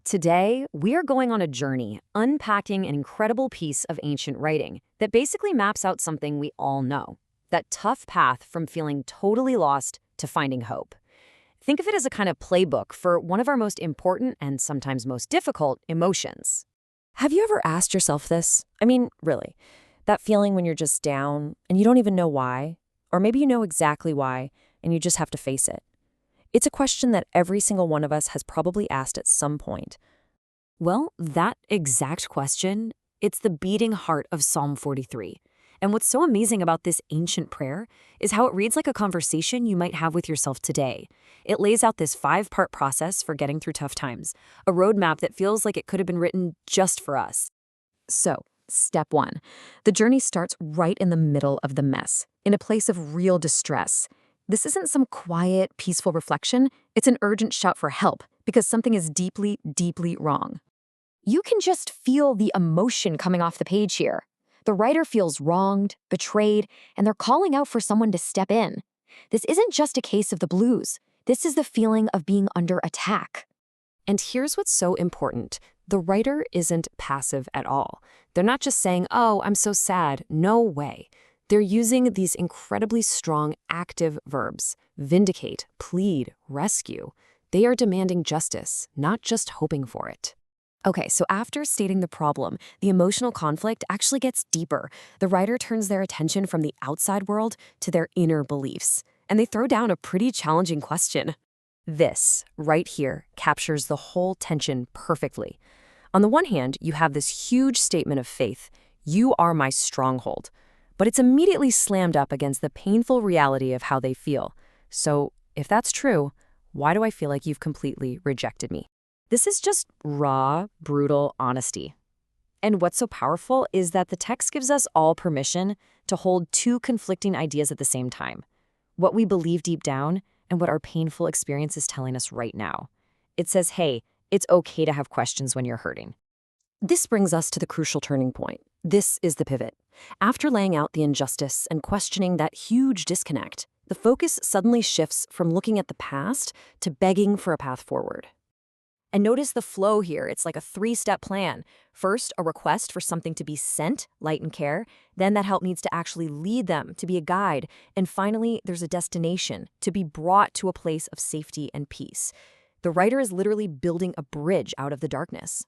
Today, we are going on a journey, unpacking an incredible piece of ancient writing that basically maps out something we all know, that tough path from feeling totally lost to finding hope. Think of it as a kind of playbook for one of our most important and sometimes most difficult emotions. Have you ever asked yourself this? I mean, really, that feeling when you're just down and you don't even know why? Or maybe you know exactly why and you just have to face it. It's a question that every single one of us has probably asked at some point. Well, that exact question, it's the beating heart of Psalm 43. And what's so amazing about this ancient prayer is how it reads like a conversation you might have with yourself today. It lays out this 5-part process for getting through tough times, a roadmap that feels like it could have been written just for us. So, step 1. The journey starts right in the middle of the mess, in a place of real distress. This isn't some quiet, peaceful reflection. It's an urgent shout for help because something is deeply, deeply wrong. You can just feel the emotion coming off the page here. The writer feels wronged, betrayed, and they're calling out for someone to step in. This isn't just a case of the blues. This is the feeling of being under attack. And here's what's so important. The writer isn't passive at all. They're not just saying, "Oh, I'm so sad." No way. They're using these incredibly strong active verbs: vindicate, plead, rescue. They are demanding justice, not just hoping for it. Okay, so after stating the problem, the emotional conflict actually gets deeper. The writer turns their attention from the outside world to their inner beliefs, and they throw down a pretty challenging question. This, right here, captures the whole tension perfectly. On the one hand, you have this huge statement of faith: "You are my stronghold." But it's immediately slammed up against the painful reality of how they feel. So, if that's true, why do I feel like you've completely rejected me? This is just raw, brutal honesty. And what's so powerful is that the text gives us all permission to hold two conflicting ideas at the same time: what we believe deep down and what our painful experience is telling us right now. It says, hey, it's okay to have questions when you're hurting. This brings us to the crucial turning point. This is the pivot. After laying out the injustice and questioning that huge disconnect, the focus suddenly shifts from looking at the past to begging for a path forward. And notice the flow here. It's like a 3-step plan. First, a request for something to be sent, light and care. Then that help needs to actually lead them, to be a guide. And finally, there's a destination, to be brought to a place of safety and peace. The writer is literally building a bridge out of the darkness.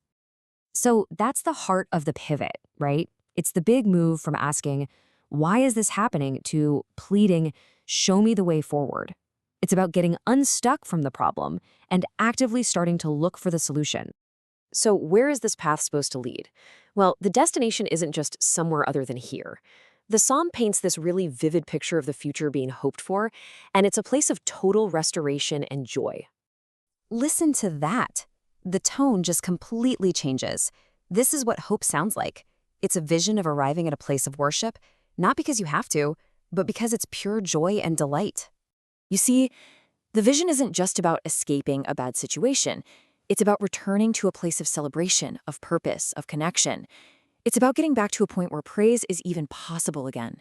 So that's the heart of the pivot, right? It's the big move from asking, why is this happening, to pleading, show me the way forward. It's about getting unstuck from the problem and actively starting to look for the solution. So where is this path supposed to lead? Well, the destination isn't just somewhere other than here. The psalm paints this really vivid picture of the future being hoped for, and it's a place of total restoration and joy. Listen to that. The tone just completely changes. This is what hope sounds like. It's a vision of arriving at a place of worship, not because you have to, but because it's pure joy and delight. You see, the vision isn't just about escaping a bad situation. It's about returning to a place of celebration, of purpose, of connection. It's about getting back to a point where praise is even possible again.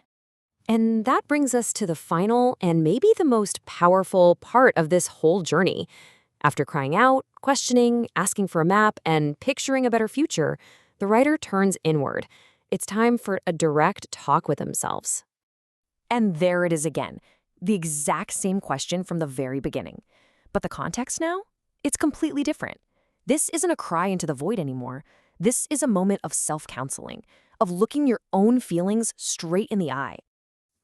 And that brings us to the final and maybe the most powerful part of this whole journey. After crying out, questioning, asking for a map, and picturing a better future, the writer turns inward. It's time for a direct talk with themselves. And there it is again, the exact same question from the very beginning. But the context now? It's completely different. This isn't a cry into the void anymore. This is a moment of self-counseling, of looking your own feelings straight in the eye.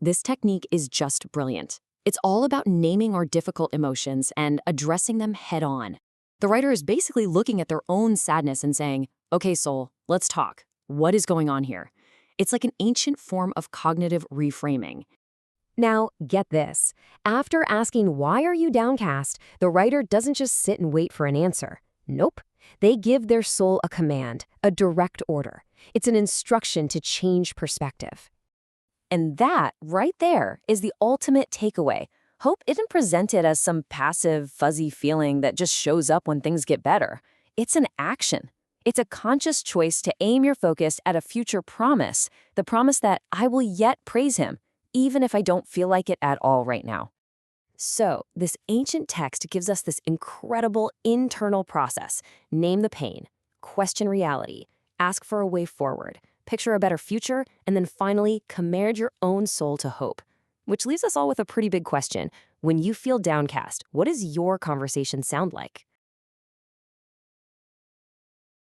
This technique is just brilliant. It's all about naming our difficult emotions and addressing them head on. The writer is basically looking at their own sadness and saying, okay, soul, let's talk. What is going on here? It's like an ancient form of cognitive reframing. Now, get this. After asking, why are you downcast, the writer doesn't just sit and wait for an answer. Nope. They give their soul a command, a direct order. It's an instruction to change perspective. And that, right there, is the ultimate takeaway. Hope isn't presented as some passive, fuzzy feeling that just shows up when things get better. It's an action. It's a conscious choice to aim your focus at a future promise, the promise that I will yet praise him, even if I don't feel like it at all right now. So, this ancient text gives us this incredible internal process. Name the pain, question reality, ask for a way forward, picture a better future, and then finally, command your own soul to hope. Which leaves us all with a pretty big question. When you feel downcast, what does your conversation sound like?